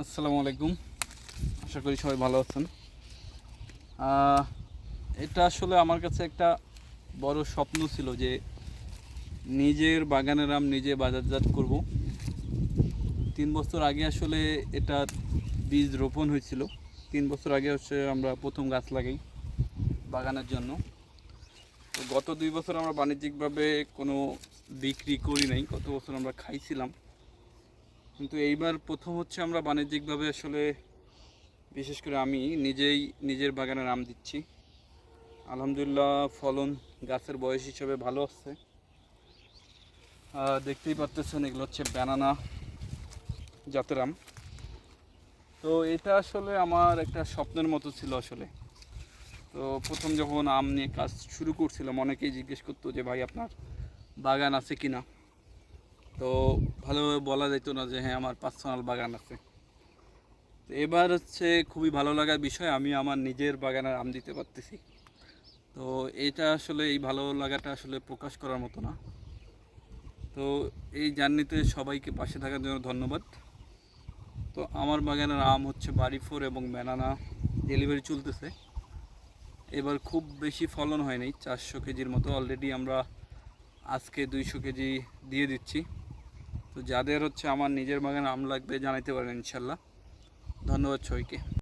আসসালামু আলাইকুম। আশা করি সবাই ভালো আছেন। এটা আসলে আমার কাছে একটা বড় স্বপ্ন ছিল যে নিজের বাগানের আম নিজে বাজারজাত করব। 3 বছর আগে আসলে এটার বীজ রোপণ হয়েছিল। 3 বছর আগে আমরা প্রথম গাছ লাগাই বাগানের জন্য। তো গত 2 বছর আমরা বাণিজ্যিকভাবে কোনো বিক্রি করি নাই, গত বছর আমরা খাইছিলাম। কিন্তু এইবার প্রথম আমরা বাণিজ্যিকভাবে আসলে বিশেষ করে আমি নিজেই নিজের বাগানের আম দিচ্ছি। আলহামদুলিল্লাহ, ফলন গাছের বয়স হিসাবে ভালো আসছে। দেখতেই পাচ্ছেন, এগুলো হচ্ছে ব্যানানা জাতের আম। তো এটা আসলে আমার একটা স্বপ্নের মতো ছিল আসলে। তো প্রথম যখন আম নিয়ে কাজ শুরু করছিলাম, অনেকেই জিজ্ঞেস করতো যে ভাই আপনার বাগান আছে কি না। তো ভালোভাবে বলা যেত না যে হ্যাঁ আমার পার্সোনাল বাগান আছে। তো এবার খুবই ভালো লাগার বিষয়, আমি আমার নিজের বাগানের আম দিতে পারতেছি। তো এটা আসলে এই ভালো লাগাটা আসলে প্রকাশ করার মতো না। তো এই জার্নিতে সবাইকে পাশে থাকার জন্য ধন্যবাদ। তো আমার বাগানের আম বাড়ি ফোর এবং ব্যানানা ডেলিভারি চলতেছে। এবার খুব বেশি ফলন হয়নি, 400 কেজির মতো। অলরেডি আমরা আজকে 200 কেজি দিয়ে দিচ্ছি। তো যাদের আমার নিজের বাগানে আম লাগবে জানাইতে পারেন ইনশাল্লাহ। ধন্যবাদ সবাইকে।